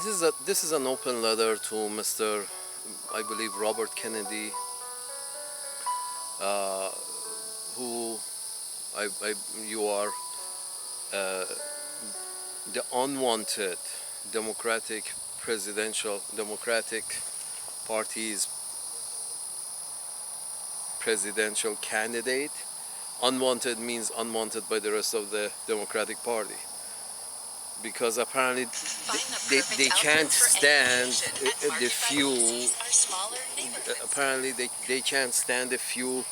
This is an open letter to Mr. I believe Robert Kennedy, uh, who you are uh, the unwanted Democratic Party's presidential candidate. Unwanted means unwanted by the rest of the Democratic Party, because apparently they can't stand the few. Apparently they can't stand the few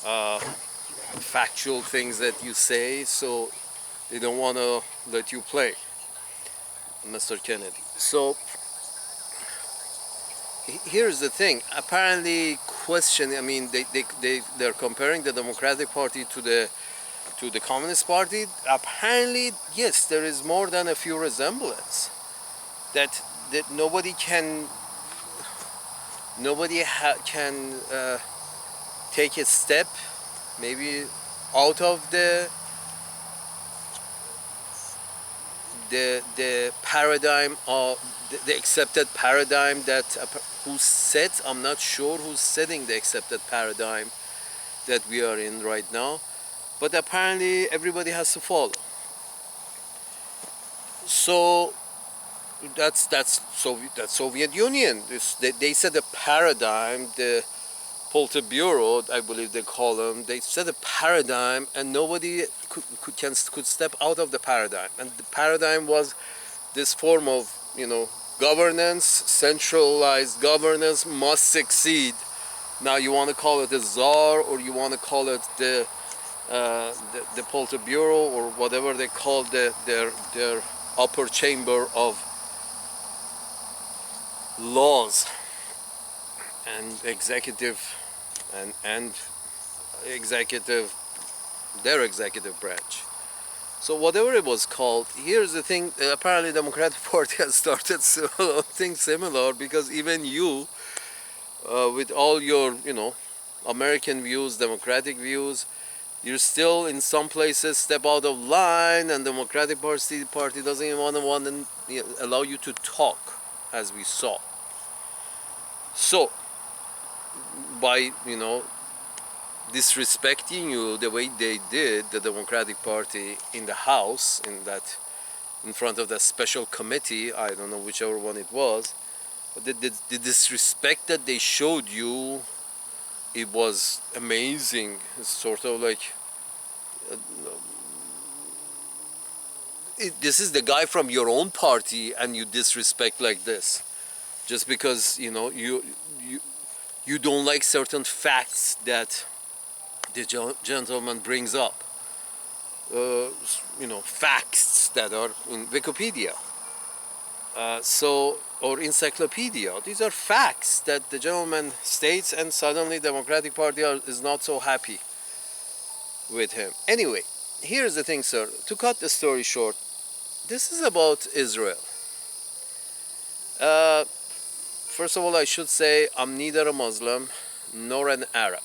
uh, factual things that you say, so they don't want to let you play, Mr. Kennedy. So here's the thing. Apparently, I mean, they're comparing the Democratic Party to the Communist Party. Apparently, yes, there is more than a few resemblance. That can take a step, maybe out of the paradigm of the accepted paradigm that I'm not sure who's setting the accepted paradigm that we are in right now, but apparently everybody has to follow. So that's Soviet Union. They set a paradigm. The Politburo, I believe they call them. They set a paradigm, and nobody could step out of the paradigm. And the paradigm was this form of governance, centralized governance must succeed. Now you want to call it the czar, or you want to call it the Politburo, or whatever they call their upper chamber of laws and their executive branch. So whatever it was called, here's the thing. Apparently, Democratic Party has started things similar, because even you, with all your American views, democratic views, you're still in some places step out of line, and Democratic Party doesn't even want to allow you to talk, as we saw. So by disrespecting you the way they did, the Democratic Party in the House, in front of the special committee, I don't know whichever one it was, but the disrespect that they showed you, it was amazing. It's sort of like this is the guy from your own party, and you disrespect like this, just because you don't like certain facts that the gentleman brings up. Facts that are in Wikipedia, or encyclopedia. These are facts that the gentleman states, and suddenly Democratic Party is not so happy with him. Anyway, here's the thing, sir. To cut the story short, this is about Israel. First of all, I should say I'm neither a Muslim nor an Arab.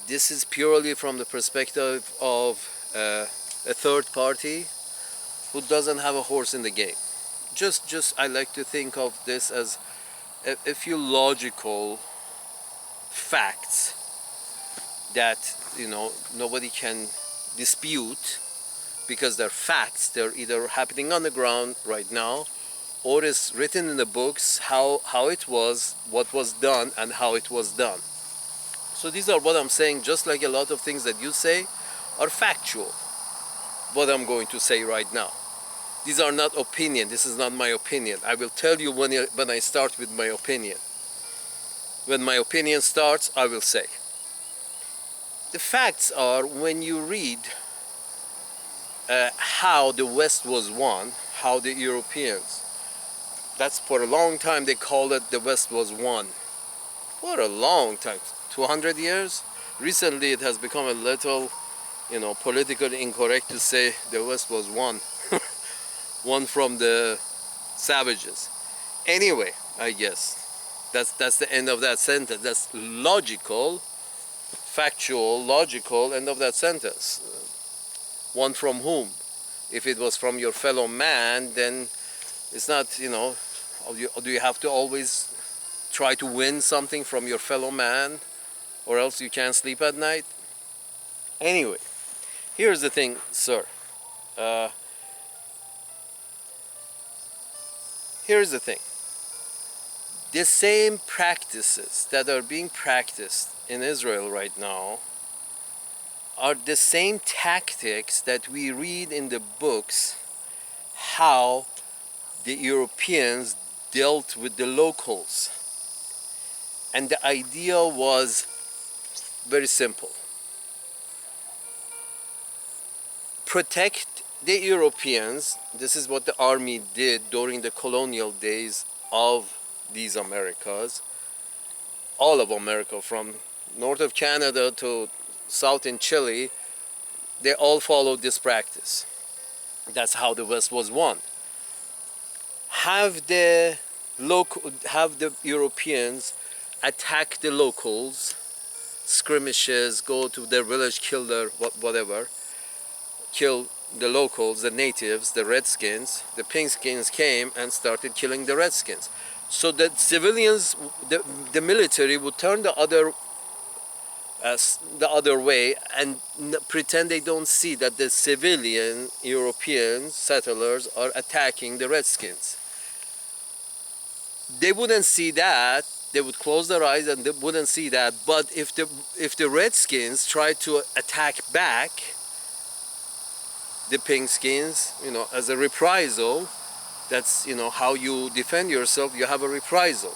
This is purely from the perspective of a third party who doesn't have a horse in the game. Just I like to think of this as a few logical facts that nobody can dispute, because they're facts. They're either happening on the ground right now, or is written in the books how it was, what was done, and how it was done. So these are what I'm saying. Just like a lot of things that you say are factual, what I'm going to say right now. These are not opinion. This is not my opinion. I will tell you when I start with my opinion. When my opinion starts, I will say. The facts are, when you read how the West was won, how the Europeans, that's for a long time they called it the West was won. For a long time, 200 years. Recently it has become a little, politically incorrect to say the West was won. Won from the savages. Anyway, I guess that's the end of that sentence. That's logical, factual, logical end of that sentence. Won from whom? If it was from your fellow man, then it's not, do you have to always try to win something from your fellow man, or else you can't sleep at night? Anyway, here's the thing, sir. Here's the thing. The same practices that are being practiced in Israel right now are the same tactics that we read in the books, how the Europeans dealt with the locals. And the idea was very simple. Protect the Europeans. This is what the army did during the colonial days of these Americas. All of America, from north of Canada to south in Chile, they all followed this practice. That's how the West was won. Have the Europeans attack the locals, skirmishes, go to their village, kill their whatever, kill the locals, the natives, the redskins. The pinkskins came and started killing the redskins. So that civilians, the military would turn the other way and pretend they don't see that the civilian European settlers are attacking the redskins. They wouldn't see that. They would close their eyes and they wouldn't see that. But if the redskins tried to attack back the pinkskins, as a reprisal, that's how you defend yourself. You have a reprisal.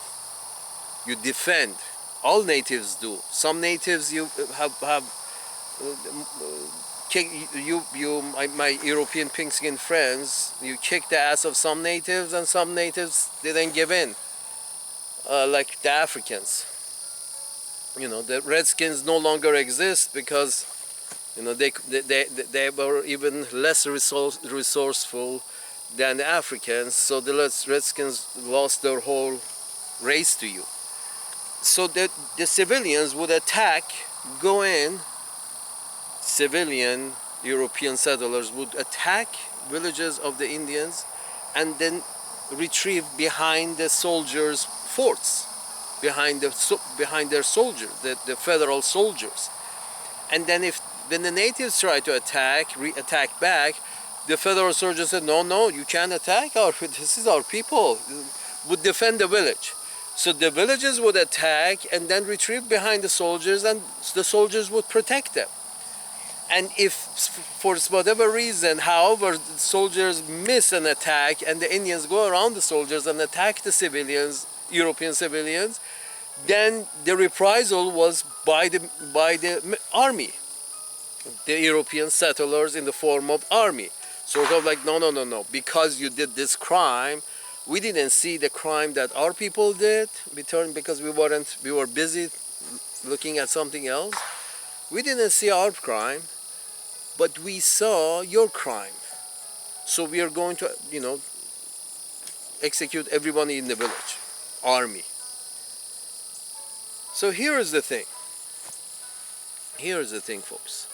You defend. All natives do. Some natives you have kick my European pink-skinned friends. You kick the ass of some natives, and some natives didn't give in. Like the Africans. The redskins no longer exist because they were even less resourceful than the Africans, so the redskins lost their whole race to you. So that the civilians would attack, go in, civilian European settlers would attack villages of the Indians and then retrieve behind the soldiers' forts, behind their soldiers, the federal soldiers. And then when the natives tried to attack back, the federal soldiers said, no, you can't attack this is our people, would defend the village. So the villages would attack and then retrieve behind the soldiers, and the soldiers would protect them. And if for whatever reason, however, the soldiers miss an attack and the Indians go around the soldiers and attack the civilians, European civilians, then the reprisal was by the army, the European settlers in the form of army. Sort of like, no, because you did this crime, we didn't see the crime that our people did, because we were busy looking at something else. We didn't see our crime, but we saw your crime. So we are going to, execute everybody in the village, army. So here is the thing. Here is the thing, folks.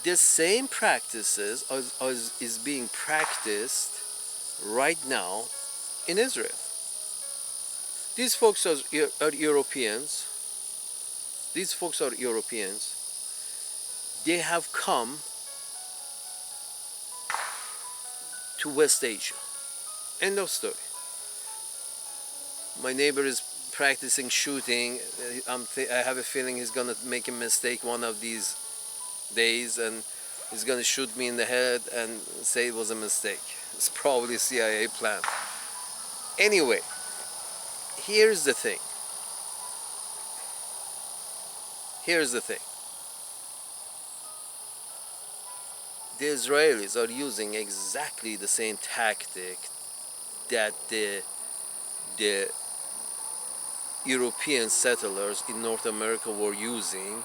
The same practices is being practiced right now in Israel. These folks are Europeans. These folks are Europeans. They have come to West Asia. End of story. My neighbor is practicing shooting. I have a feeling he's gonna make a mistake one of these days and he's gonna shoot me in the head and say it was a mistake. It's probably a CIA plan. Anyway, here's the thing. Here's the thing. The Israelis are using exactly the same tactic that the European settlers in North America were using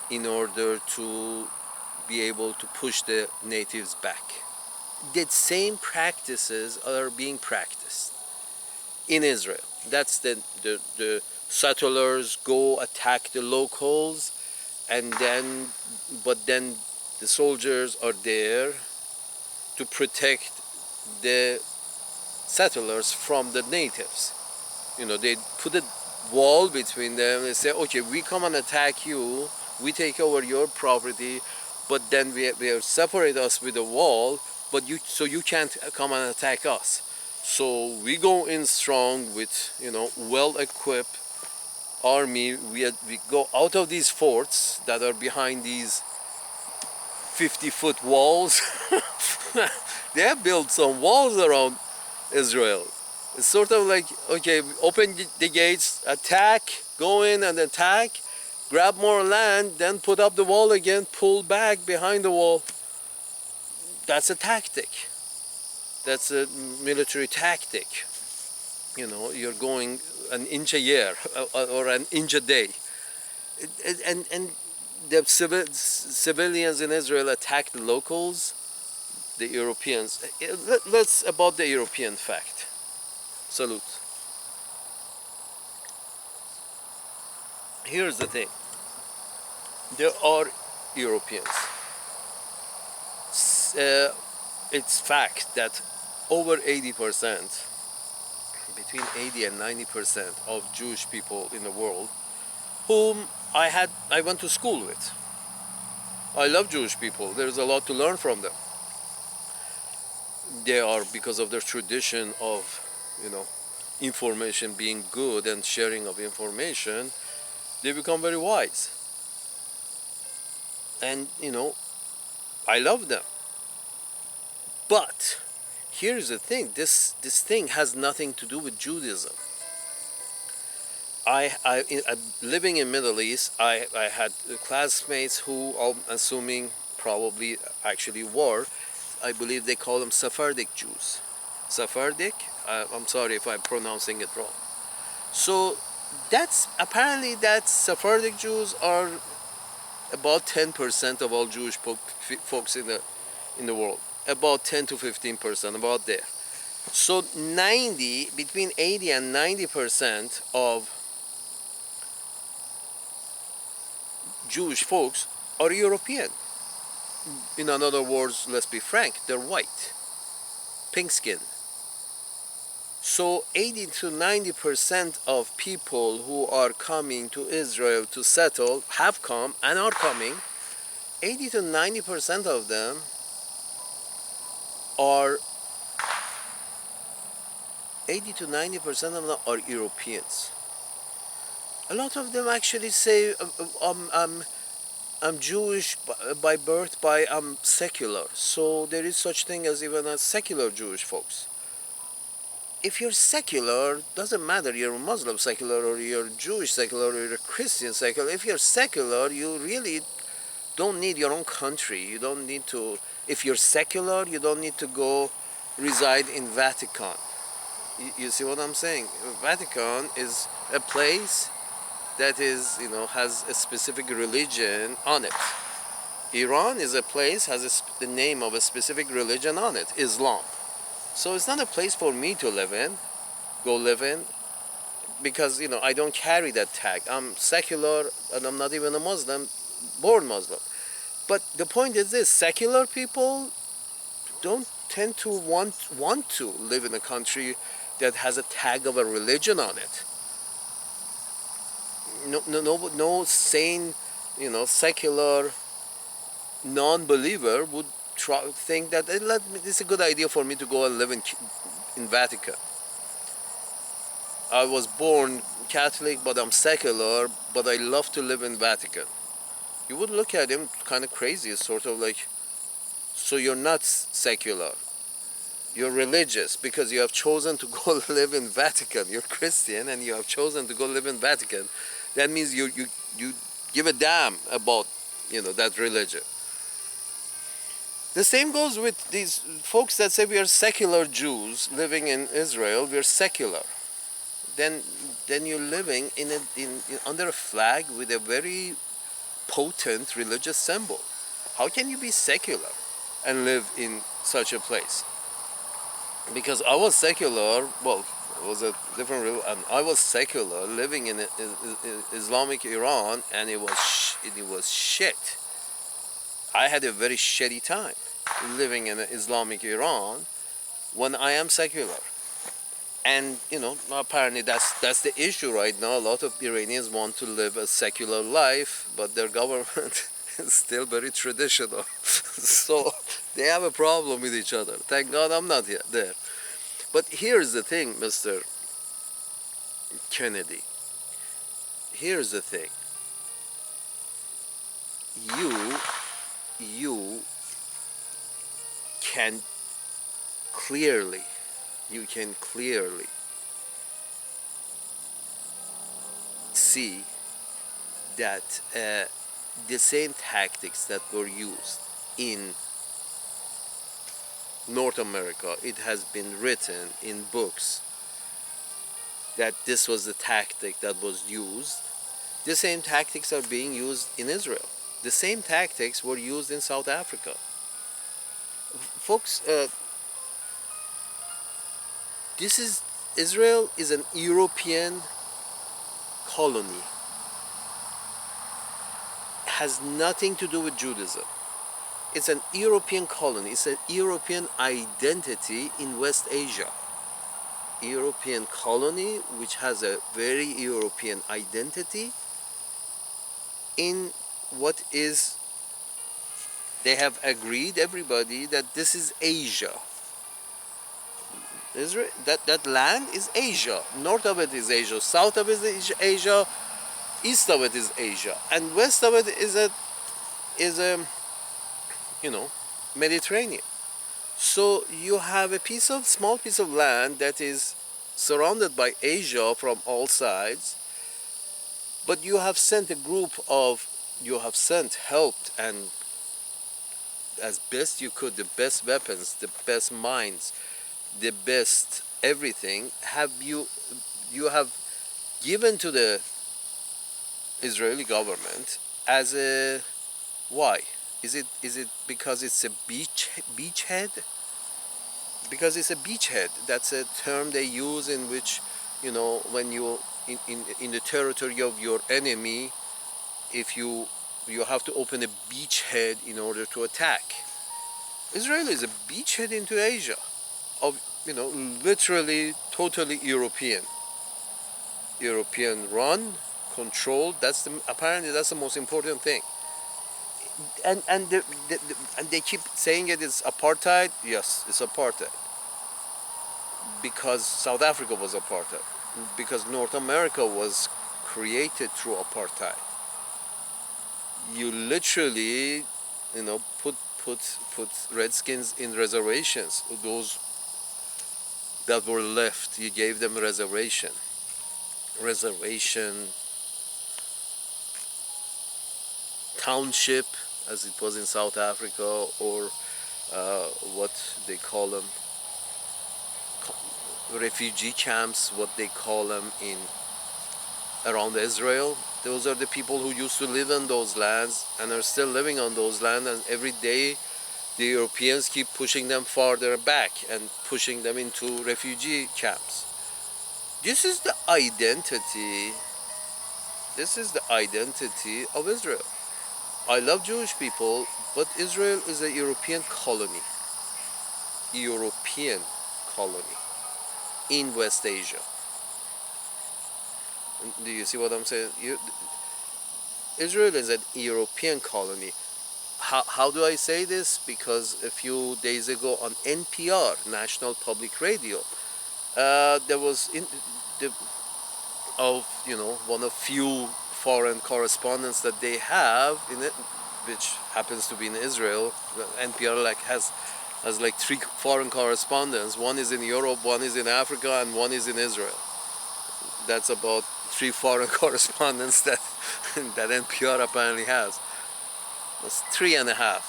in order to be able to push the natives back. The same practices are being practiced in Israel. That's the settlers go attack the locals, and then the soldiers are there to protect the settlers from the natives. They put a wall between them. They say, okay, we come and attack you, we take over your property, but then we separate us with a wall, but you can't come and attack us. So we go in strong with well-equipped army. We go out of these forts that are behind these 50-foot walls. They have built some walls around Israel. It's sort of like, okay, open the gates, attack, go in and attack, grab more land, then put up the wall again, pull back behind the wall. That's a tactic. That's a military tactic. You're going an inch a year or an inch a day. And the civilians in Israel attack the locals, the Europeans. Let's about the European fact. Salute. Here's the thing. There are Europeans. It's fact that over 80%, between 80 and 90% of Jewish people in the world, whom I went to school with. I love Jewish people. There's a lot to learn from them. They are, because of their tradition of, information being good and sharing of information, they become very wise. And, I love them. But here's the thing, this thing has nothing to do with Judaism. Living in Middle East, I had classmates who, I'm assuming, probably actually were, I believe they call them Sephardic Jews. Sephardic? I'm sorry if I'm pronouncing it wrong. So apparently that Sephardic Jews are about 10% of all Jewish folks in the world. About 10 to 15%, about there. So between 80 and 90% of Jewish folks are European. In other words, let's be frank, they're white, pink skin. So 80 to 90% of people who are coming to Israel to settle have come and are coming. 80 to 90% of them are 80 to 90% of them are Europeans. A lot of them actually say, I'm Jewish by birth, I'm secular. So there is such thing as even as secular Jewish folks. If you're secular, doesn't matter you're a Muslim secular or you're Jewish secular or you're a Christian secular. If you're secular, you really don't need your own country. You don't need to, if you're secular, you don't need to go reside in Vatican. You see what I'm saying? Vatican is a place that is, has a specific religion on it. Iran is a place, has the name of a specific religion on it, Islam. So it's not a place for me to go live in, because, I don't carry that tag. I'm secular and I'm not even a Muslim, born Muslim. But the point is this, secular people don't tend to want to live in a country that has a tag of a religion on it. No sane, secular non-believer would think that it's a good idea for me to go and live in Vatican. I was born Catholic, but I'm secular, but I love to live in Vatican. You would look at him kind of crazy, sort of like, so you're not secular. You're religious because you have chosen to go live in Vatican. You're Christian and you have chosen to go live in Vatican. That means you give a damn about, that religion. The same goes with these folks that say we are secular Jews living in Israel. We are secular. Then you're living under a flag with a very potent religious symbol. How can you be secular and live in such a place? Because I was secular, well, it was a different religion, and I was secular living in Islamic Iran, and it was shit. I had a very shitty time. living in Islamic Iran when I am secular. And apparently that's the issue right now. A lot of Iranians want to live a secular life, but their government is still very traditional. So they have a problem with each other. Thank God I'm not there. But here's the thing, Mr. Kennedy. Here's the thing. You can clearly, see that the same tactics that were used in North America, it has been written in books that this was the tactic that was used. The same tactics are being used in Israel. The same tactics were used in South Africa. Folks, Israel is an European colony. It has nothing to do with Judaism. It's an European colony. It's an European identity in West Asia. European colony which has a very European identity in what is, they have agreed, everybody, that this is Asia. Israel, that land is Asia. North of it is Asia, south of it is Asia, east of it is Asia, and west of it is a Mediterranean. So you have a small piece of land that is surrounded by Asia from all sides, but you have sent helped, and as best you could, the best weapons, the best minds, the best everything, you have given to the Israeli government as a, why? Is it because it's a beachhead? Because it's a beachhead. That's a term they use in which, when you in the territory of your enemy, if you have to open a beachhead in order to attack. Israel is a beachhead into Asia, of literally totally European run, controlled. Apparently that's the most important thing. And they keep saying it's apartheid. Yes, it's apartheid because South Africa was apartheid, because North America was created through apartheid. You literally, put Redskins in reservations. Those that were left, you gave them reservation township, as it was in South Africa, or what they call them, refugee camps, what they call them in around Israel. Those are the people who used to live on those lands and are still living on those lands, and every day the Europeans keep pushing them farther back and pushing them into refugee camps. This is the identity of Israel. I love Jewish people, but Israel is a European colony in West Asia. Do you see what I'm saying? Israel is an European colony. How do I say this? Because a few days ago on NPR, National Public Radio, there was one of few foreign correspondents that they have in it, which happens to be in Israel. NPR has like 3 foreign correspondents. One is in Europe, one is in Africa, and one is in Israel. That's about 3 foreign correspondents that NPR apparently has. That's 3.5.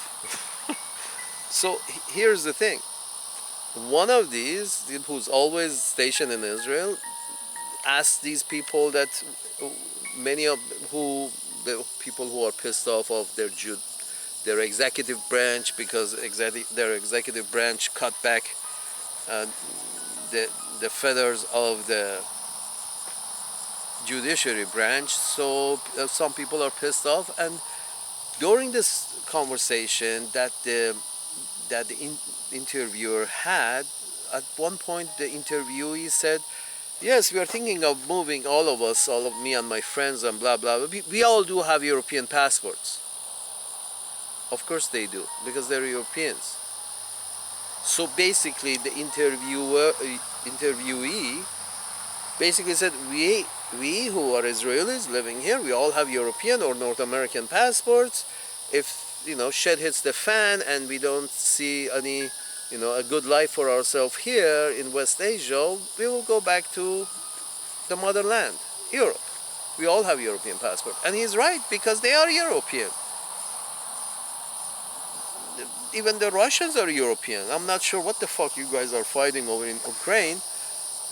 So here's the thing. One of these, who's always stationed in Israel, asked these people that the people who are pissed off of their executive branch, because their executive branch cut back the feathers of the judiciary branch. So some people are pissed off, and during this conversation, that that the interviewer had. At one point, the interviewee said, "Yes, we are thinking of moving, all of us, all of me and my friends, and blah blah. We all do have European passports." Of course they do, because they're Europeans. So basically, the interviewee basically said, we who are Israelis living here, we all have European or North American passports. If shit hits the fan and we don't see any a good life for ourselves here in West Asia, we will go back to the motherland, Europe. We all have European passport, and he's right, because they are European. Even the Russians are European. I'm not sure what the fuck you guys are fighting over in Ukraine,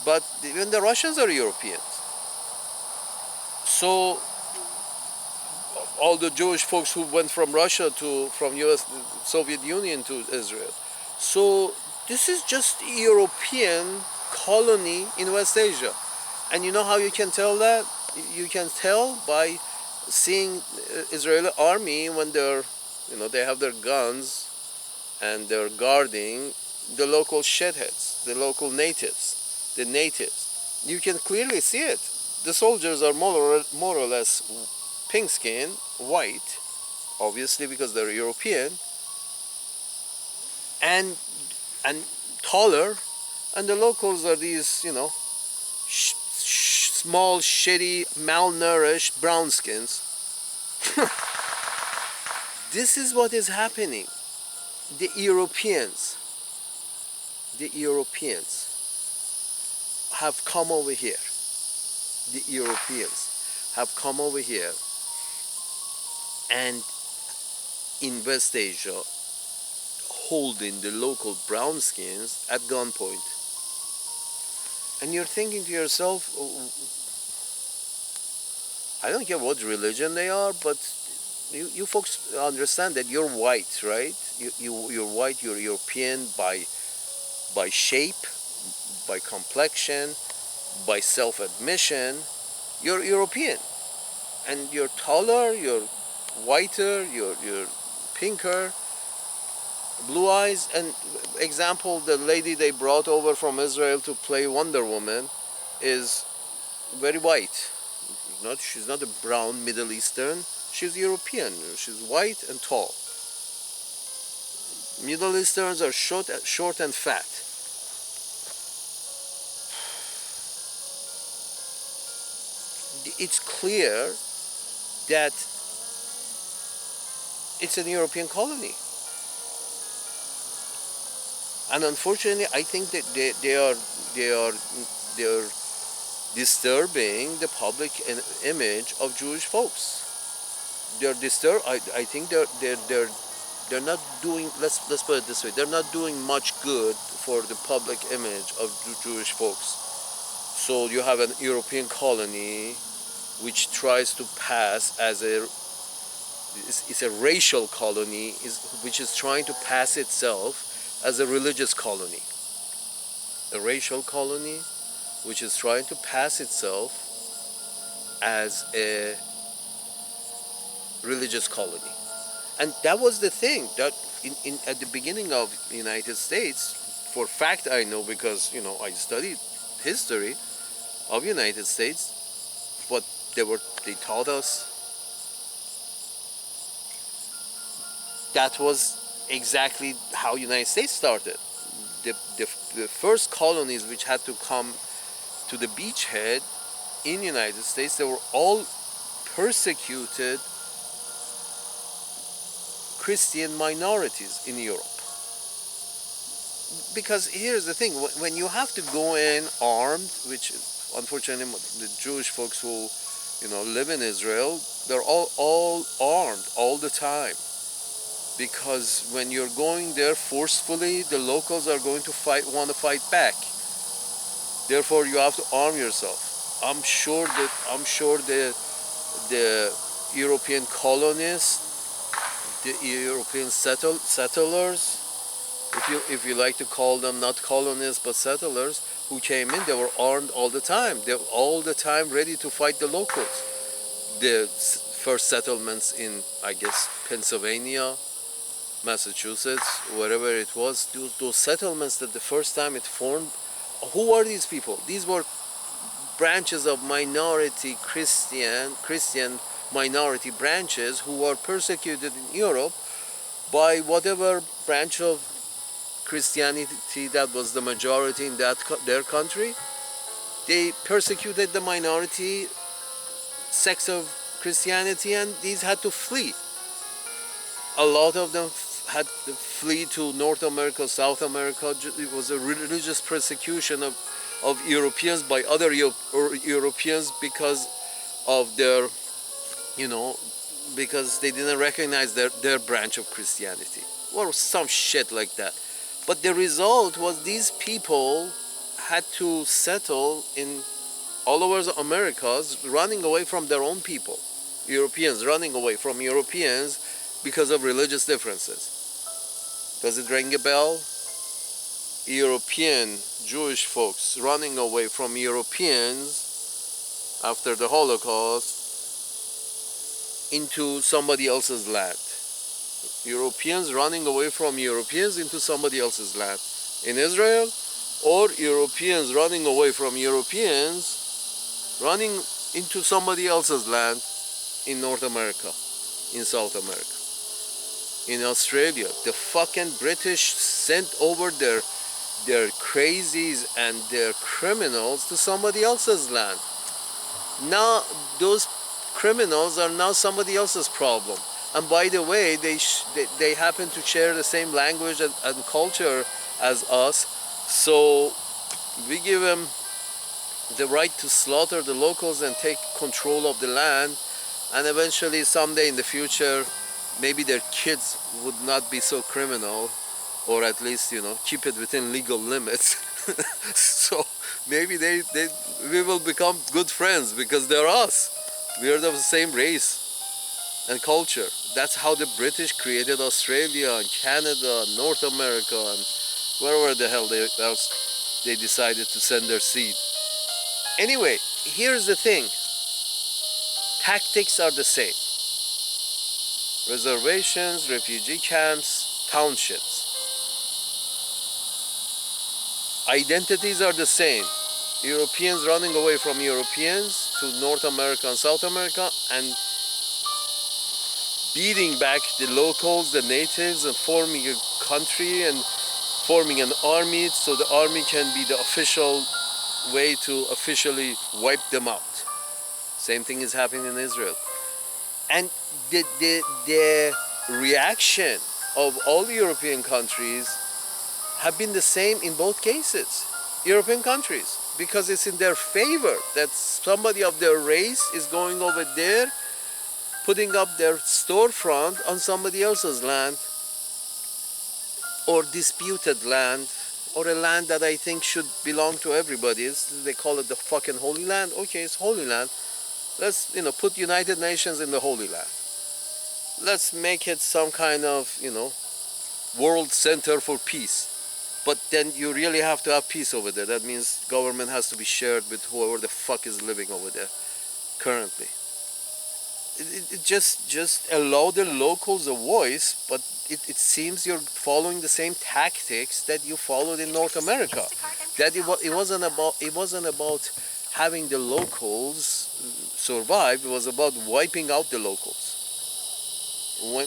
but even the Russians are Europeans. So all the Jewish folks who went from Russia from Soviet Union to Israel. So this is just European colony in West Asia. And you know how you can tell that? You can tell by seeing Israeli army when they have their guns and they're guarding the local shitheads, the local natives, the natives. You can clearly see it. The soldiers are more or less pink skin, white, obviously because they're European, and taller, and the locals are these, small, shitty, malnourished brown skins. This is what is happening. The Europeans have come over here. The Europeans have come over here and in West Asia holding the local brown skins at gunpoint. And you're thinking to yourself, I don't care what religion they are, but you folks understand that you're white, right? You're white, you're European by shape, by complexion, by self-admission. You're European. And you're taller, you're whiter, you're pinker, blue eyes. And example, the lady they brought over from Israel to play Wonder Woman is very white. She's not a brown Middle Eastern. She's European. She's white and tall. Middle Easterns are short and fat. It's clear that it's a European colony. And unfortunately, I think that they are disturbing the public image of Jewish folks. They're disturbed. I think they're not doing. Let's put it this way. They're not doing much good for the public image of Jewish folks. So you have an European colony which tries to pass as it's a racial colony, which is trying to pass itself as a religious colony. A racial colony which is trying to pass itself as a religious colony. And that was the thing that at the beginning of the United States, for fact I know, because I studied history of United States, what they taught us, that was exactly how United States started. The first colonies which had to come to the beachhead in United States, they were all persecuted Christian minorities in Europe. Because here's the thing, when you have to go in armed, which unfortunately the Jewish folks who live in Israel, they're all armed all the time. Because when you're going there forcefully, the locals are going to want to fight back. Therefore, you have to arm yourself. I'm sure the European colonists, the European settlers, if you like to call them not colonists but settlers, who came in, they were armed all the time. They were all the time ready to fight the locals. The first settlements in, I guess, Pennsylvania, Massachusetts, wherever it was, those settlements that the first time it formed, who are these people? These were branches of minority Christian minority branches who were persecuted in Europe by whatever branch of Christianity that was the majority in their country. They persecuted the minority sects of Christianity, and these had to flee. A lot of them had to flee to North America, South America. It was a religious persecution of Europeans by other Europeans because of their, because they didn't recognize their branch of Christianity or some shit like that. But the result was these people had to settle in all over the Americas, running away from their own people. Europeans running away from Europeans because of religious differences. Does it ring a bell? European Jewish folks running away from Europeans after the Holocaust into somebody else's land. Europeans running away from Europeans into somebody else's land. In Israel, or Europeans running away from Europeans running into somebody else's land in North America, in South America. In Australia, the fucking British sent over their crazies and their criminals to somebody else's land. Now those criminals are now somebody else's problem. And by the way, they happen to share the same language and culture as us, so we give them the right to slaughter the locals and take control of the land, and eventually someday in the future maybe their kids would not be so criminal, or at least keep it within legal limits. So maybe we will become good friends because they're us. We are the same race and culture. That's how the British created Australia and Canada and North America and wherever the hell else they decided to send their seed. Anyway, here's the thing. Tactics are the same. Reservations, refugee camps, townships. Identities are the same. Europeans running away from Europeans to North America and South America and beating back the locals, the natives, and forming a country and forming an army so the army can be the official way to officially wipe them out. Same thing is happening in Israel. And the reaction of all the European countries have been the same in both cases. European countries, because it's in their favor that somebody of their race is going over there, putting up their storefront on somebody else's land, or disputed land, or a land that I think should belong to everybody. They call it the fucking Holy Land. Okay, it's Holy Land. Let's, put United Nations in the Holy Land. Let's make it some kind of, world center for peace. But then you really have to have peace over there. That means government has to be shared with whoever the fuck is living over there currently. It just allow the locals a voice, but it seems you're following the same tactics that you followed in North America. That it wasn't about having the locals survive. It was about wiping out the locals.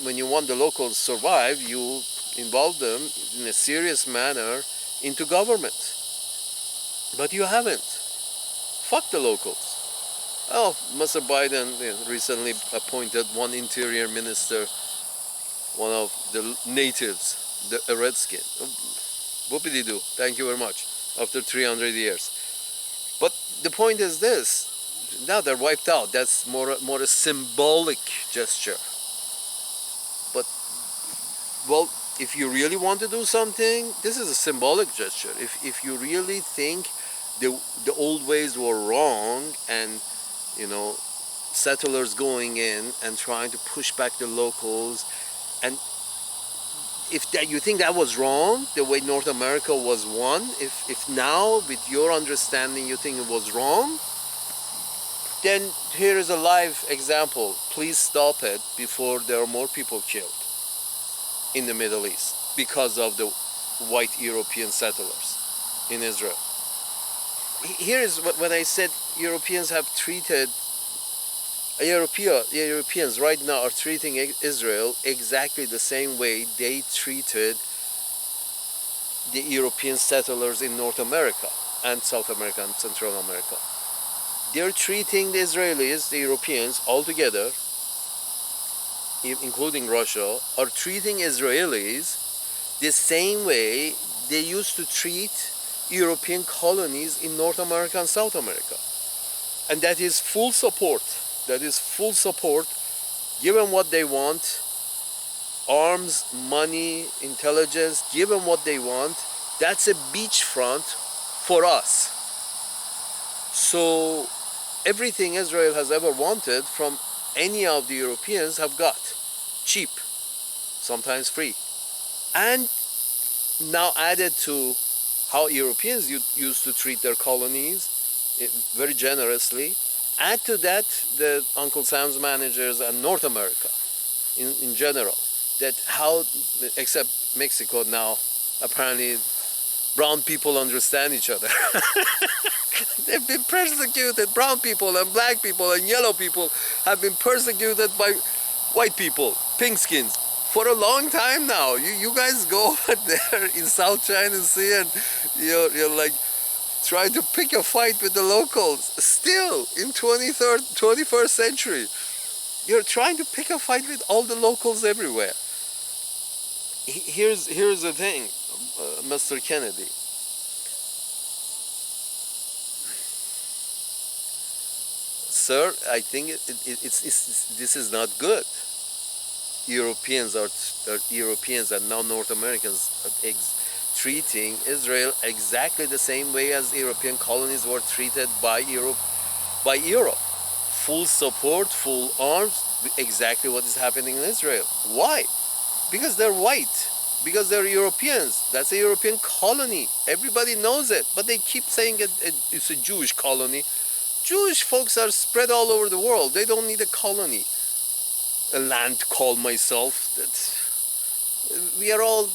When you want the locals to survive, you involve them in a serious manner into government. But you haven't. Fuck the locals. Oh, Mr. Biden recently appointed one interior minister, one of the natives, a redskin. Whoopity-doo, thank you very much, after 300 years. But the point is this, now they're wiped out. That's more a symbolic gesture. But, well, if you really want to do something, this is a symbolic gesture. If you really think the old ways were wrong, and settlers going in and trying to push back the locals, and if you think that was wrong, the way North America was won, if now with your understanding you think it was wrong, then here is a live example. Please stop it before there are more people killed. in the Middle East because of the white European settlers in Israel. Here is when I said Europeans have treated Europeans right now are treating Israel exactly the same way they treated the European settlers in North America and South America and Central America. They're treating the Israelis, the Europeans, all together, including Russia, are treating Israelis the same way they used to treat European colonies in North America and South America. And that is full support. That is full support. Give them what they want. Arms, money, intelligence. Give them what they want. That's a beachfront for us. So everything Israel has ever wanted from any of the Europeans have got. Cheap. Sometimes free. And now added to how Europeans used to treat their colonies very generously. Add to that the Uncle Sam's managers and North America in general. That how, except Mexico now, apparently brown people understand each other. They've been persecuted. Brown people and black people and yellow people have been persecuted by white people, pink skins, for a long time now. You guys go over there in South China Sea and you're like trying to pick a fight with the locals. Still in 21st century, you're trying to pick a fight with all the locals everywhere. Here's the thing, Mr. Kennedy. Sir, I think this is not good. Europeans and now North Americans are treating Israel exactly the same way as European colonies were treated by Europe. Full support, full arms, exactly what is happening in Israel. Why? Because they're white. Because they're Europeans. That's a European colony. Everybody knows it. But they keep saying it's a Jewish colony. Jewish folks are spread all over the world. They don't need a colony. A land to call myself. We are all,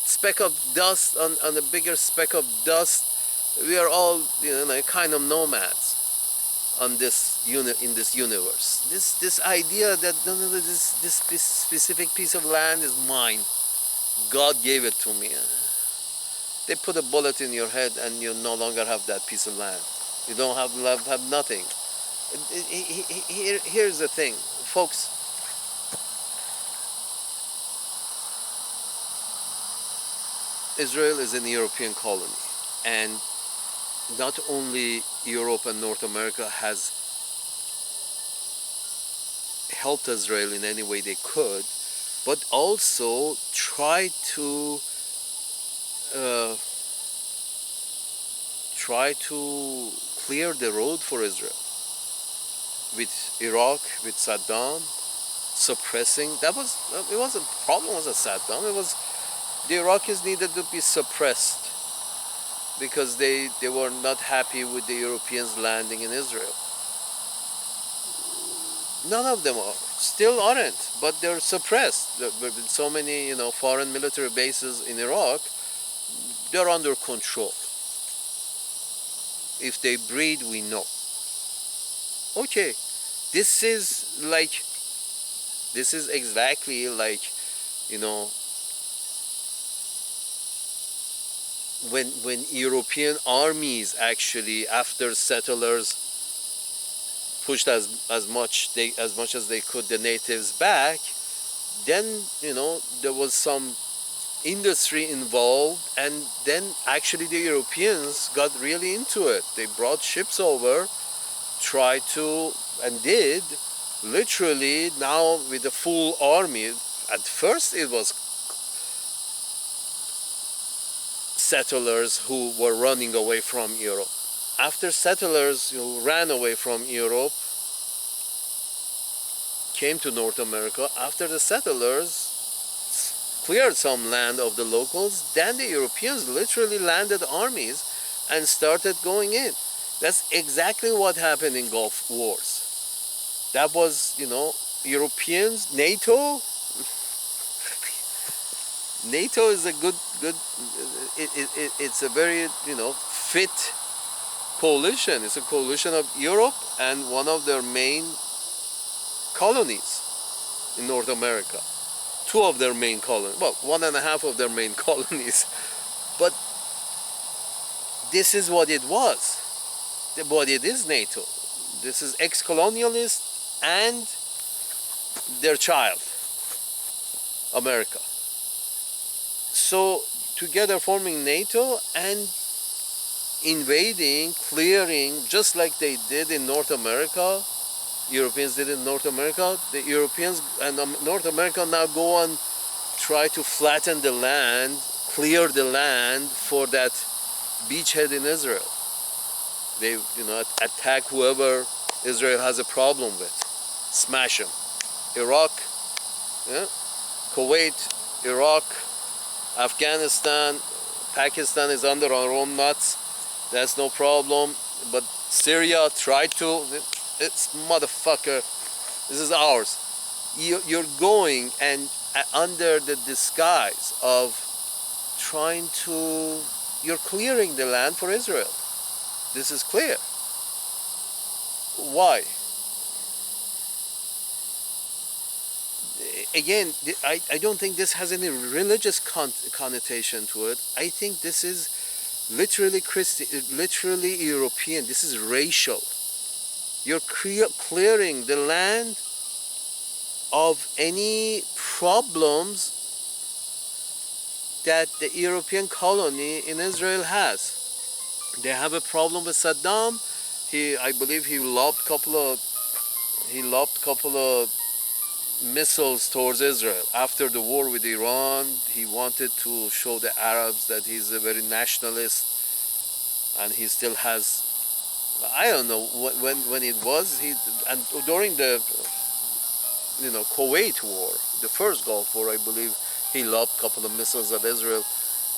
speck of dust on a bigger speck of dust. We are all, kind of nomads on this in this universe. This idea that this specific piece of land is mine. God gave it to me. They put a bullet in your head and you no longer have that piece of land. You don't have nothing. Here's the thing, folks. Israel is an European colony, and not only Europe and North America has helped Israel in any way they could, but also try to clear the road for Israel with Iraq, with Saddam, suppressing. It wasn't a problem. Wasn't Saddam. It was the Iraqis needed to be suppressed because they were not happy with the Europeans landing in Israel. None of them are. Still aren't, but they're suppressed. With so many, foreign military bases in Iraq, they're under control. If they breed, we know. Okay, this is exactly like, when European armies actually, after settlers pushed as much as they could the natives back, then there was some industry involved, and then actually the Europeans got really into it. They brought ships over, tried to, and did literally now with a full army. At first it was settlers who were running away from Europe. After settlers who ran away from Europe came to North America, after the settlers cleared some land of the locals, then the Europeans literally landed armies and started going in. That's exactly what happened in Gulf Wars. That was, Europeans, NATO, NATO is a good. It's a very fit coalition. It's a coalition of Europe and one of their main colonies in North America. Two of their main colonies. Well, one and a half of their main colonies. But this is what it was. What it is NATO. This is ex-colonialist and their child, America. So together forming NATO and invading, clearing, just like they did in North America, Europeans did in North America, the Europeans and North America now go and try to flatten the land, clear the land for that beachhead in Israel. They attack whoever Israel has a problem with, smash them. Iraq, yeah? Kuwait, Iraq, Afghanistan, Pakistan is under our own nuts. That's no problem. But Syria tried to. It's motherfucker. This is ours. You're going and under the disguise of trying to. You're clearing the land for Israel. This is clear. Why? Again, I don't think this has any religious connotation to it. I think this is literally literally European. This is racial. You're clearing the land of any problems that the European colony in Israel has. They have a problem with Saddam. I believe he lobbed couple of missiles towards Israel. After the war with Iran, he wanted to show the Arabs that he's a very nationalist, and he still has. I don't know when it was. And during the Kuwait war, the first Gulf War, I believe, he lobbed a couple of missiles at Israel,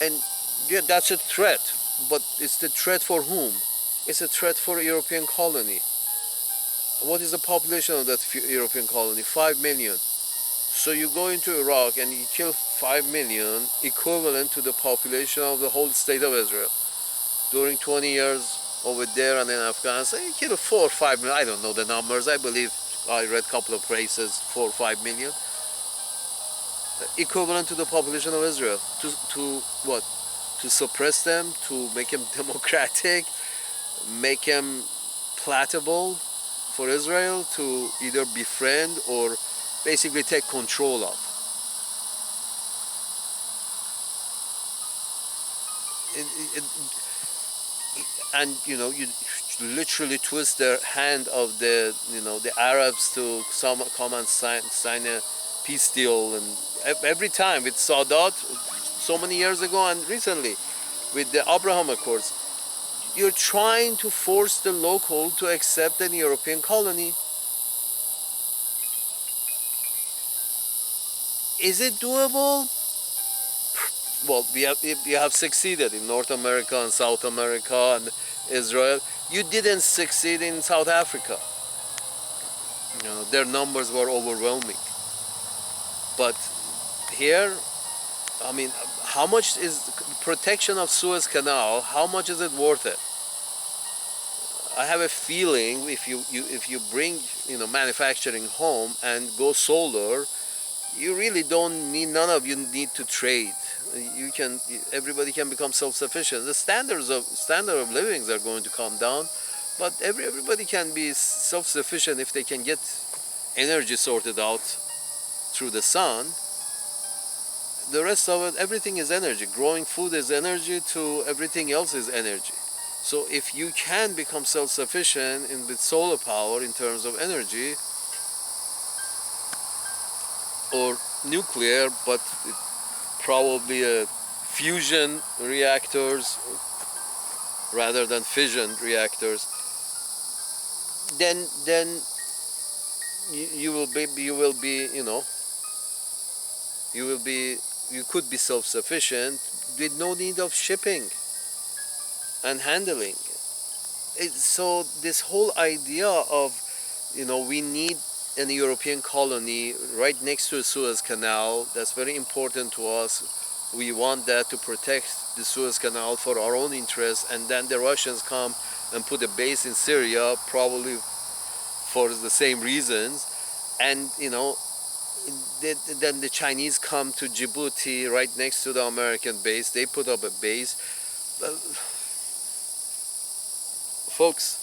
and yeah, that's a threat. But it's the threat for whom? It's a threat for a European colony. What is the population of that European colony? 5 million. So you go into Iraq and you kill 5 million, equivalent to the population of the whole state of Israel. During 20 years over there and in Afghanistan, you kill 4 or 5 million. I don't know the numbers. I believe I read a couple of places, 4 or 5 million. Equivalent to the population of Israel. To what? To suppress them, to make them democratic, make them palatable for Israel to either befriend or basically take control of. And you literally twist the hand of the Arabs to come and sign a peace deal, and every time with Sadat so many years ago and recently with the Abraham Accords. You're trying to force the local to accept an European colony. Is it doable? Well, we have succeeded in North America and South America and Israel. You didn't succeed in South Africa. Their numbers were overwhelming. But here, I mean, how much is protection of Suez Canal? How much is it worth it? I have a feeling if you bring manufacturing home and go solar, you really don't need. None of you need to trade. Everybody can become self-sufficient. The standard of livings are going to come down, but everybody can be self-sufficient if they can get energy sorted out through the sun. The rest of it, everything is energy. Growing food is energy, to everything else is energy. So if you can become self-sufficient with solar power in terms of energy, or nuclear, but probably fusion reactors rather than fission reactors, then you could be self-sufficient with no need of shipping and handling. So this whole idea of we need an European colony right next to the Suez Canal, that's very important to us. we want that to protect the Suez Canal for our own interests, and then the Russians come and put a base in Syria, probably for the same reasons, and then the Chinese come to Djibouti right next to the American base, they put up a base. Folks,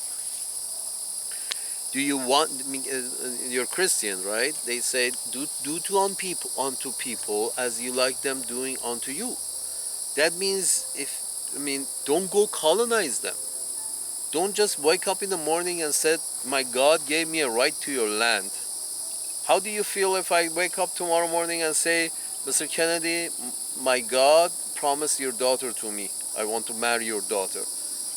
do you want, you're Christian, right? They say, do unto people as you like them doing unto you. That means, don't go colonize them. Don't just wake up in the morning and say, my God gave me a right to your land. How do you feel if I wake up tomorrow morning and say, Mr. Kennedy, my God promised your daughter to me. I want to marry your daughter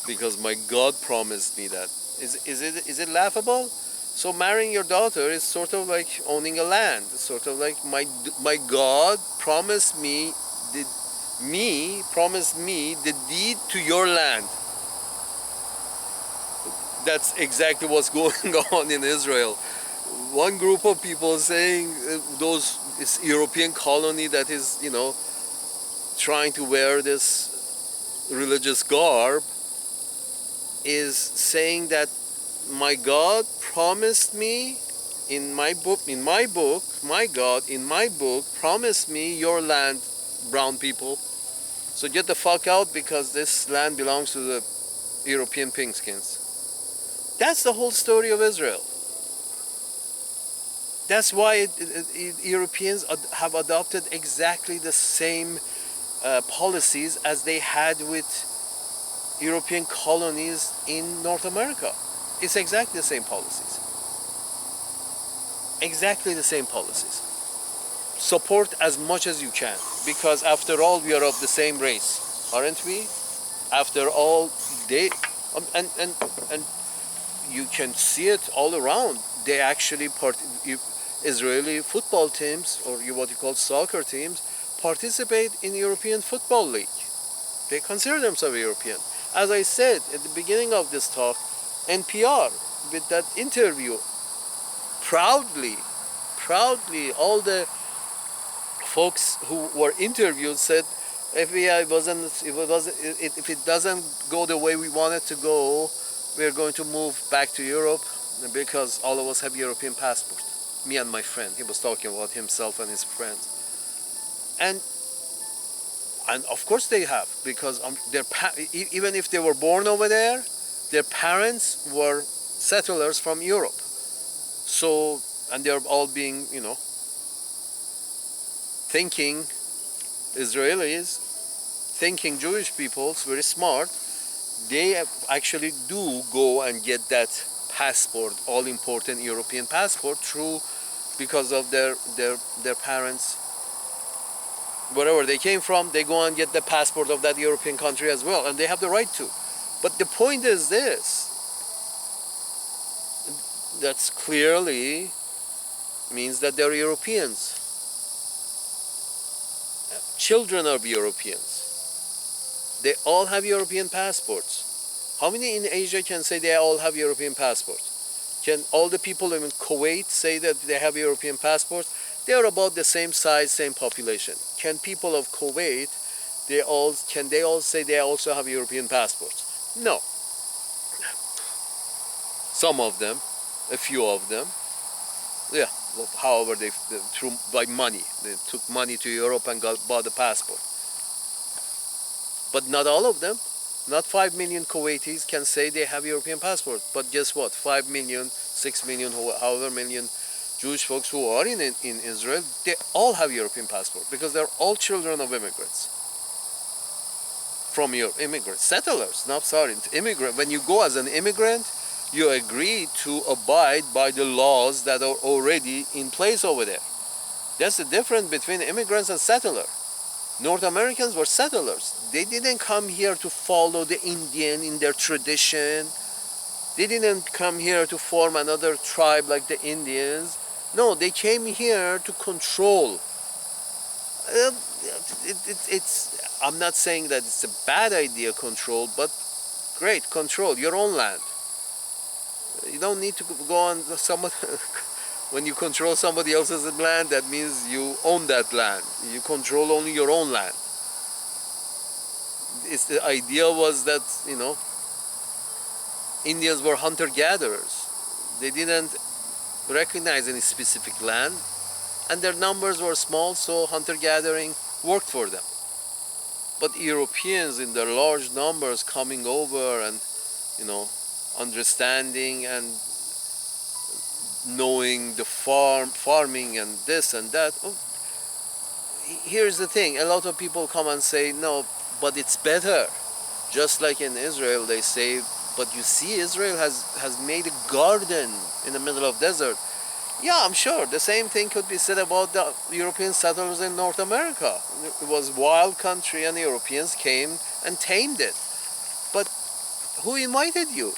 because my God promised me that. Is it laughable? So marrying your daughter is sort of like owning a land. It's sort of like my God promised me the deed to your land. That's exactly what's going on in Israel. One group of people saying this European colony that is, trying to wear this religious garb is saying that my God promised me my God in my book promised me your land, brown people. So get the fuck out because this land belongs to the European pinkskins. That's the whole story of Israel. That's why Europeans have adopted exactly the same policies as they had with European colonies in North America. It's exactly the same policies. Exactly the same policies. Support as much as you can, because after all, we are of the same race, aren't we? After all, and you can see it all around. They actually Israeli football teams, or what you call soccer teams, participate in European Football League. They consider themselves European. As I said at the beginning of this talk, NPR, with that interview, proudly, all the folks who were interviewed said, if it doesn't go the way we want it to go, we're going to move back to Europe because all of us have European passport. Me and my friend. He was talking about himself and his friends. And of course they have, because even if they were born over there, their parents were settlers from Europe. So, and they're all being, thinking Israelis, thinking Jewish people, very smart. They actually do go and get that passport, all-important European passport, because of their parents, wherever they came from, they go and get the passport of that European country as well, and they have the right to. But the point is this, that's clearly means that they're Europeans. Children of Europeans. They all have European passports. How many in Asia can say they all have European passports? Can all the people in Kuwait say that they have European passports? They are about the same size, same population. Can people of Kuwait, can they all say they also have European passports? No. Some of them, a few of them, yeah. However, by money, they took money to Europe and bought a passport. But not all of them. Not 5 million Kuwaitis can say they have European passport. But guess what? 5 million, 6 million, however million Jewish folks who are in Israel, they all have European passport because they're all children of immigrants. From Europe, immigrants, settlers, immigrant. When you go as an immigrant, you agree to abide by the laws that are already in place over there. That's the difference between immigrants and settlers. North Americans were settlers. They didn't come here to follow the Indian in their tradition. They didn't come here to form another tribe like the Indians. No, they came here to control. I'm not saying that it's a bad idea, control, but great, control your own land. You don't need to go on someone. When you control somebody else's land, that means you own that land. You control only your own land. the idea was that, you know, Indians were hunter-gatherers. They didn't recognize any specific land, and their numbers were small, so hunter-gathering worked for them. But Europeans in their large numbers coming over and, you know, understanding and knowing the farming and this and that. Oh, here's the thing, a lot of people come and say, no, but it's better. Just like in Israel, they say, but you see, Israel has made a garden in the middle of desert. Yeah, I'm sure the same thing could be said about the European settlers in North America. It was a wild country and the Europeans came and tamed it. But who invited you?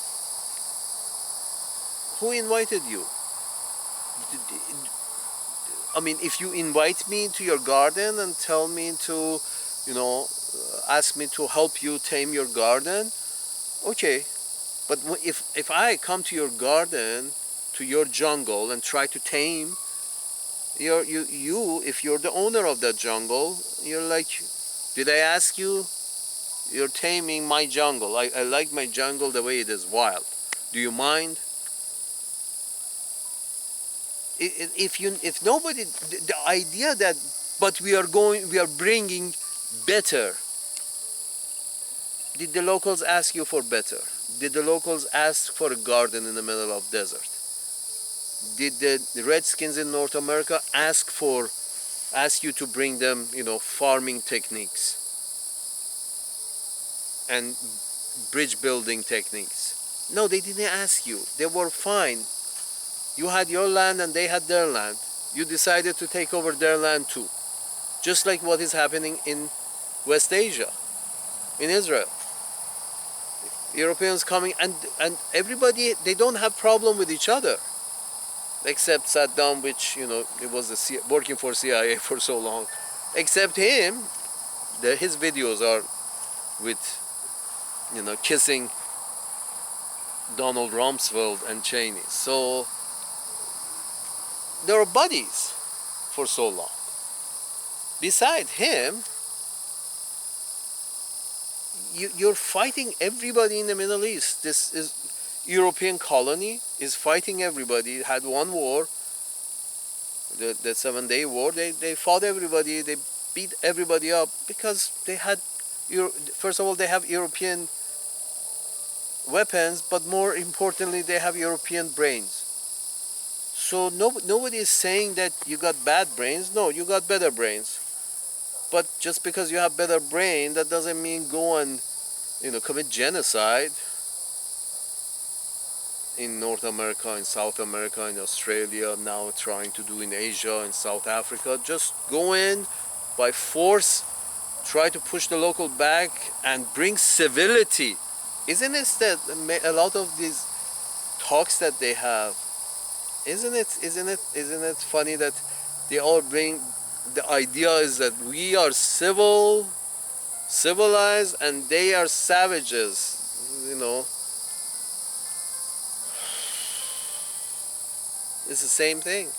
Who invited you? I mean, if you invite me to your garden and tell me to, you know, ask me to help you tame your garden, okay. But if I come to your garden, to your jungle, and try to tame you, if you're the owner of that jungle, you're like, did I ask you? You're taming my jungle. I like my jungle the way it is wild. Do you mind? If nobody, the idea that, but we are bringing better. Did the locals ask you for better? Did the locals ask for a garden in the middle of desert? Did the Redskins in North America ask you to bring them, you know, farming techniques and bridge building techniques? No, they didn't ask you. They were fine. You had your land and they had their land. You decided to take over their land too. Just like what is happening in West Asia, in Israel. Europeans coming and everybody, they don't have problem with each other. Except Saddam, which, you know, it was working for CIA for so long. Except him, his videos are with, you know, kissing Donald Rumsfeld and Cheney. So they were buddies for so long. Beside him, you're fighting everybody in the Middle East. This is European colony is fighting everybody. It had one war, the 7-Day War. They fought everybody. They beat everybody up because they had, first of all, they have European weapons, but more importantly, they have European brains. So nobody is saying that you got bad brains. No, you got better brains. But just because you have better brain, that doesn't mean go and, you know, commit genocide in North America, in South America, in Australia, now trying to do in Asia, in South Africa. Just go in by force, try to push the local back and bring civility. Isn't it that a lot of these talks that they have, isn't it funny that they all bring, the idea is that we are civilized and they are savages, you know. It's the same thing.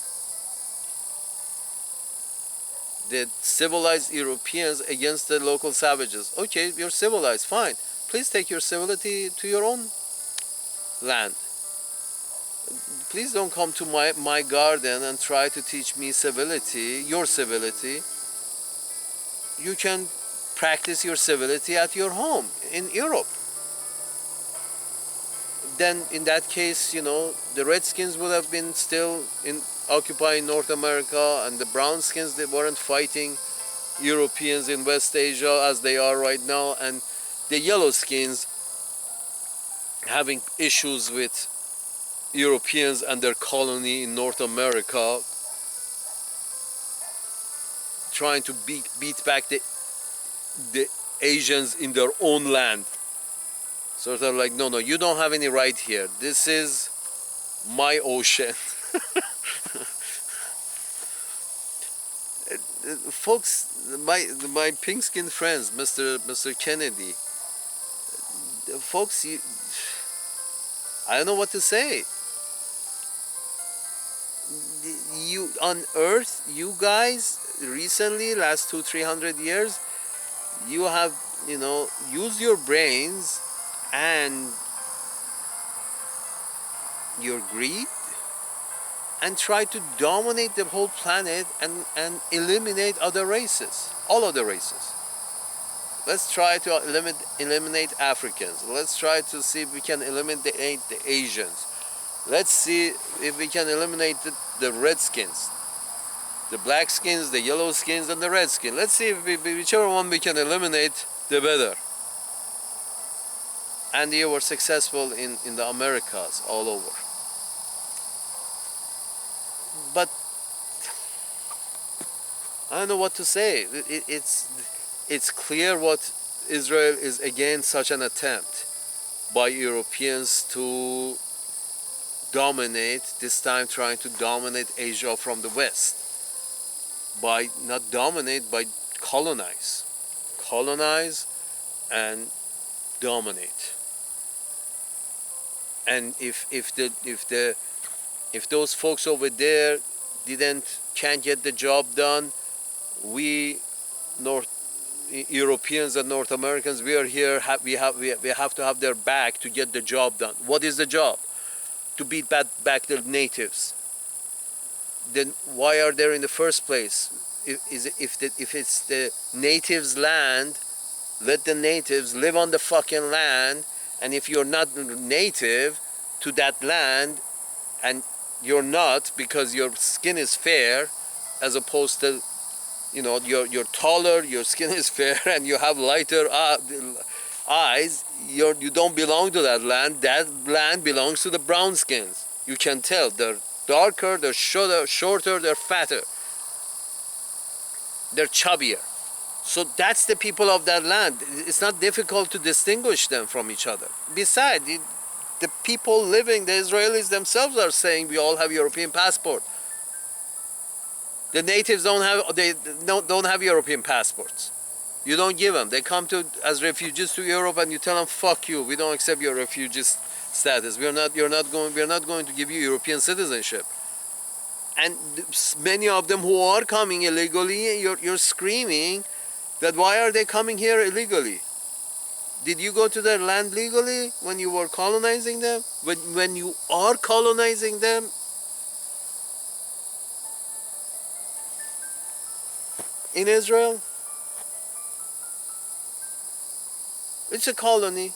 The civilized Europeans against the local savages. Okay, you're civilized, fine. Please take your civility to your own land. Please don't come to my garden and try to teach me civility, your civility. You can practice your civility at your home in Europe. Then in that case, you know, the Redskins would have been still occupying North America, and the Brownskins, they weren't fighting Europeans in West Asia as they are right now, and the Yellowskins having issues with Europeans and their colony in North America, trying to beat back the Asians in their own land. Sort of like, no, you don't have any right here. This is my ocean. Folks, my pink-skinned friends, Mr. Kennedy, folks, I don't know what to say. You on Earth, you guys, recently, last 200-300 years, you have use your brains and your greed and try to dominate the whole planet and eliminate other races, all other races. Let's try to eliminate Africans. Let's try to see if we can eliminate the Asians. Let's see if we can eliminate the Redskins, the black skins, the yellow skins, and the red skin. Let's see if whichever one we can eliminate, the better. And you were successful in the Americas all over. But I don't know what to say. It's clear what Israel is against such an attempt by Europeans to dominate, this time trying to dominate Asia from the West. By not dominate, by colonize. Colonize and dominate. And if those folks over there can't get the job done, we Europeans and North Americans, we are here. We have to have their back to get the job done. What is the job? To beat back the natives. Then why are they in the first place? If it's the natives' land, let the natives live on the fucking land. And if you're not native to that land, and you're not because your skin is fair, as opposed to, you're taller, your skin is fair, and you have lighter eyes, you don't belong to that land. That land belongs to the brown skins. You can tell. They're darker, they're shorter, they're fatter. They're chubbier. So that's the people of that land. It's not difficult to distinguish them from each other. Besides, the people living, the Israelis themselves are saying we all have European passport. The natives don't have European passports. You don't give them. They come as refugees to Europe, and you tell them, "Fuck you. We don't accept your refugee status. We're not going to give you European citizenship." And many of them who are coming illegally, you're screaming that why are they coming here illegally? Did you go to their land legally when you were colonizing them? When you are colonizing them? In Israel? It's a colony.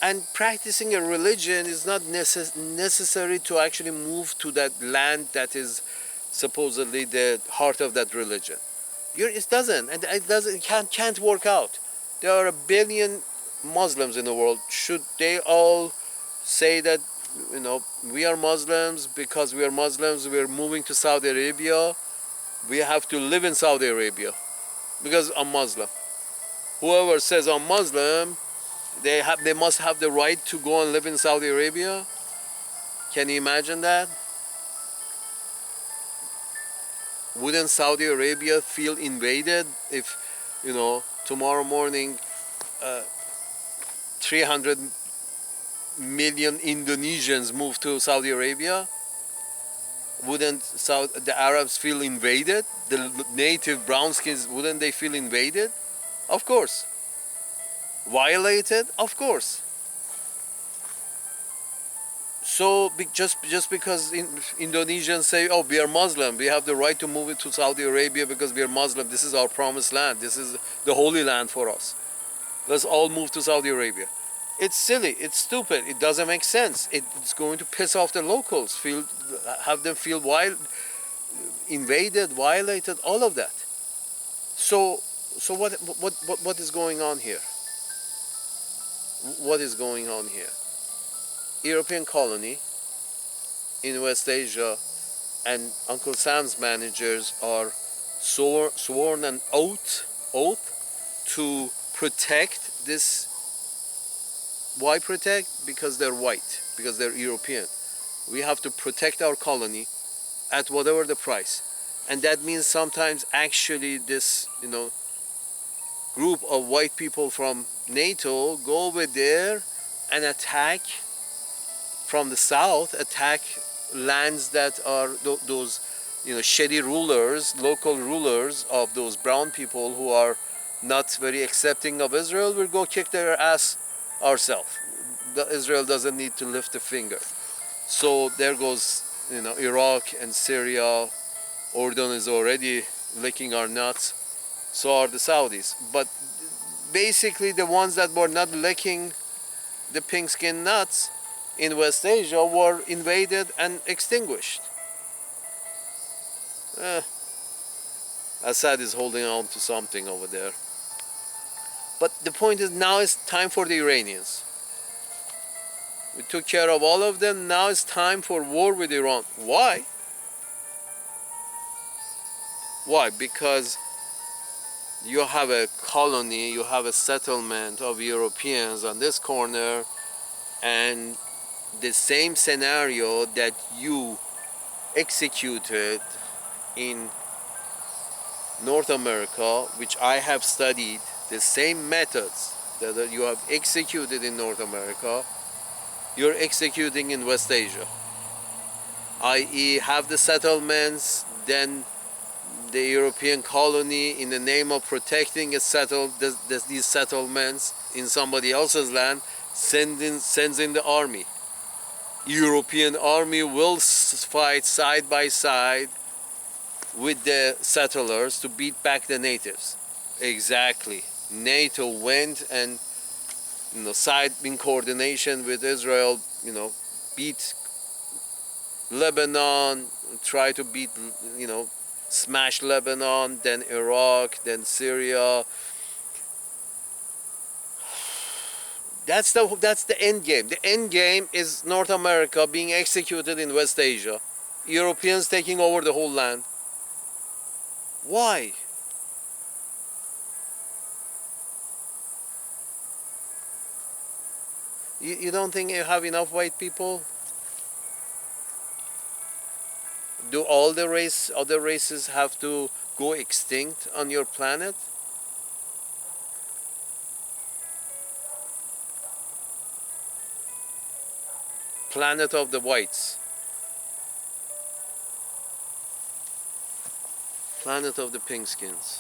And practicing a religion is not necessary to actually move to that land that is supposedly the heart of that religion. It doesn't, and it can't work out. There are 1 billion Muslims in the world. Should they all say that, we are Muslims, because we are Muslims, we're moving to Saudi Arabia, we have to live in Saudi Arabia because I'm Muslim? Whoever says I'm Muslim, they must have the right to go and live in Saudi Arabia. Can you imagine that? Wouldn't Saudi Arabia feel invaded if, tomorrow morning 300 million Indonesians move to Saudi Arabia? Wouldn't the Arabs feel invaded? The native brownskins, wouldn't they feel invaded? Of course. Violated? Of course. So just because Indonesians say, oh, we are Muslim, we have the right to move to Saudi Arabia because we are Muslim, this is our promised land, this is the holy land for us, let's all move to Saudi Arabia. It's silly, it's stupid, it doesn't make sense. It's going to piss off the locals, have them feel invaded, violated, all of that. So what is going on here? What is going on here? European colony in West Asia, and Uncle Sam's managers are sworn an oath to protect this. Why protect? Because they're white, because they're European. We have to protect our colony at whatever the price. And that means sometimes actually this, group of white people from NATO go over there and attack from the south, attack lands that are those shady rulers, local rulers of those brown people who are not very accepting of Israel, will go kick their ass ourselves. Israel doesn't need to lift a finger. So there goes, Iraq and Syria. Jordan is already licking our nuts. So are the Saudis. But basically, the ones that were not licking the pink skin nuts in West Asia were invaded and extinguished. Assad is holding on to something over there. But the point is, now it's time for the Iranians. We took care of all of them. Now it's time for war with Iran. Why? Why? Because you have a colony, you have a settlement of Europeans on this corner, and the same scenario that you executed in North America, which I have studied, the same methods that you have executed in North America, you're executing in West Asia. I.e., have the settlements, then the European colony, in the name of protecting these settlements in somebody else's land, sends in the army. European army will fight side by side with the settlers to beat back the natives. Exactly. NATO went and side in coordination with Israel, beat Lebanon, try to beat, smash Lebanon, then Iraq, then Syria. That's the end game. The end game is North America being executed in West Asia. Europeans taking over the whole land. Why? You don't think you have enough white people? Do all the other races have to go extinct on your planet? Planet of the whites. Planet of the pink skins.